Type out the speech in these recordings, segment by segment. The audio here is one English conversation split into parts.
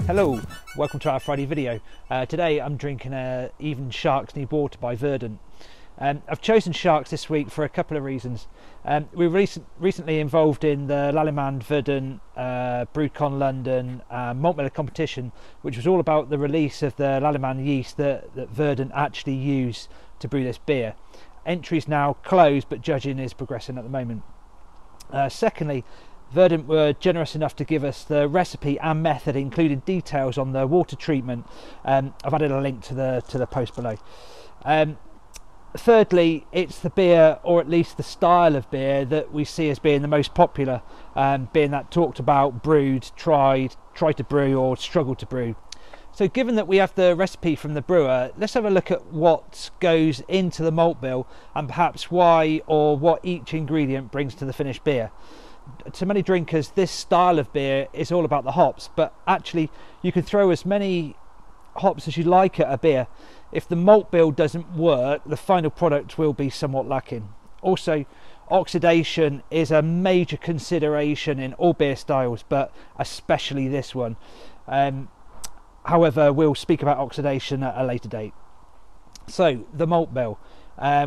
Hello, welcome to our Friday video. Today I'm drinking Even Shark's Need Water by Verdant. I've chosen Sharks this week for a couple of reasons. We were recently involved in the Lallemand Verdant BrewCon London Malt Miller competition, which was all about the release of the Lallemand yeast that Verdant actually use to brew this beer. Entries now closed, but judging is progressing at the moment. Secondly, Verdant were generous enough to give us the recipe and method, including details on the water treatment. I've added a link to the post below. Thirdly, it's the beer, or at least the style of beer, that we see as being the most popular, being that talked about, brewed, tried to brew, or struggled to brew. So given that we have the recipe from the brewer, let's have a look at what goes into the malt bill and perhaps why or what each ingredient brings to the finished beer. To many drinkers, this style of beer is all about the hops, but actually you can throw as many hops as you like at a beer. If the malt bill doesn't work, the final product will be somewhat lacking. Also, oxidation is a major consideration in all beer styles, but especially this one. However, we'll speak about oxidation at a later date. So, the malt bill.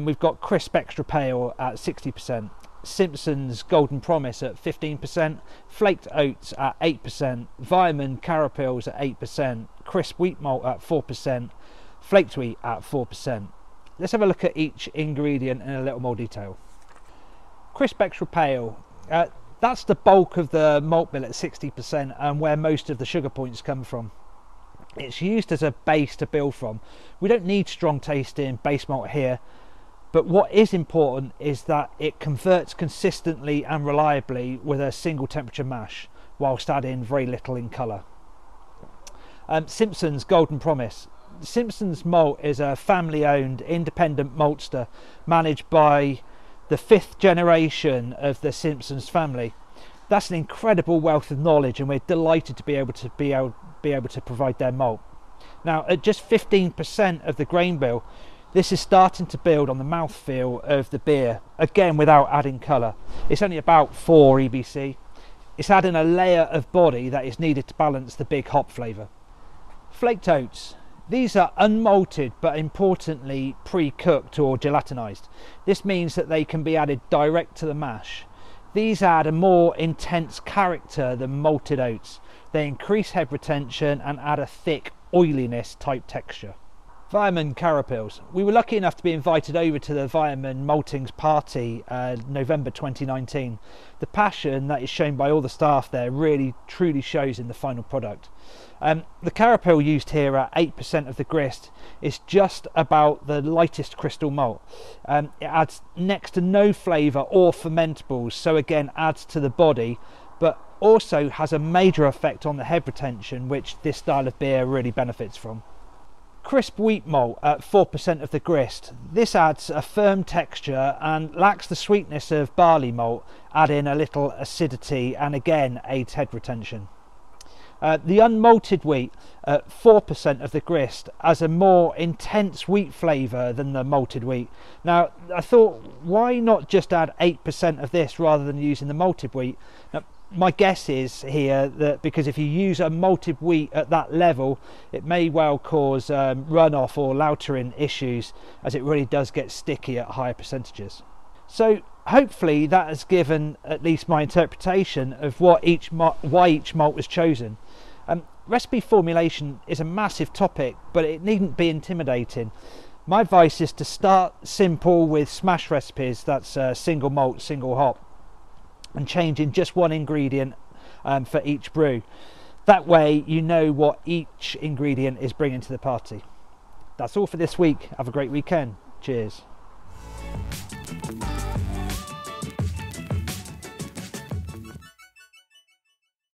We've got Crisp Extra Pale at 60%. Simpson's Golden Promise at 15%, Flaked Oats at 8%, Viaman Carapils at 8%, Crisp Wheat Malt at 4%, Flaked Wheat at 4%. Let's have a look at each ingredient in a little more detail. Crisp Extra Pale, that's the bulk of the malt bill at 60% and where most of the sugar points come from. It's used as a base to build from. We don't need strong tasting base malt here, but what is important is that it converts consistently and reliably with a single temperature mash, whilst adding very little in colour. Simpson's Golden Promise. Simpson's Malt is a family owned independent maltster managed by the 5th generation of the Simpsons family. That's an incredible wealth of knowledge, and we're delighted to be able to provide their malt. Now, at just 15% of the grain bill, this is starting to build on the mouthfeel of the beer, again without adding colour. It's only about 4 EBC. It's adding a layer of body that is needed to balance the big hop flavour. Flaked Oats. These are unmalted, but importantly pre-cooked or gelatinised. This means that they can be added direct to the mash. These add a more intense character than malted oats. They increase head retention and add a thick oiliness type texture. Viaman Carapils. We were lucky enough to be invited over to the Viaman Maltings party November 2019. The passion that is shown by all the staff there really truly shows in the final product. The Carapil used here at 8% of the grist is just about the lightest crystal malt. It adds next to no flavour or fermentables, so again adds to the body, but also has a major effect on the head retention, which this style of beer really benefits from. Crisp Wheat Malt at 4% of the grist. This adds a firm texture and lacks the sweetness of barley malt, adding a little acidity and again aids head retention. The unmalted wheat at 4% of the grist has a more intense wheat flavour than the malted wheat. Now, I thought, why not just add 8% of this rather than using the malted wheat? Now, my guess is here that because if you use a malted wheat at that level, it may well cause runoff or lautering issues, as it really does get sticky at higher percentages. So hopefully that has given at least my interpretation of why each malt was chosen. Recipe formulation is a massive topic, but it needn't be intimidating. My advice is to start simple with smash recipes, that's single malt, single hop, and changing just one ingredient for each brew. That way you know what each ingredient is bringing to the party. That's all for this week. Have a great weekend. Cheers.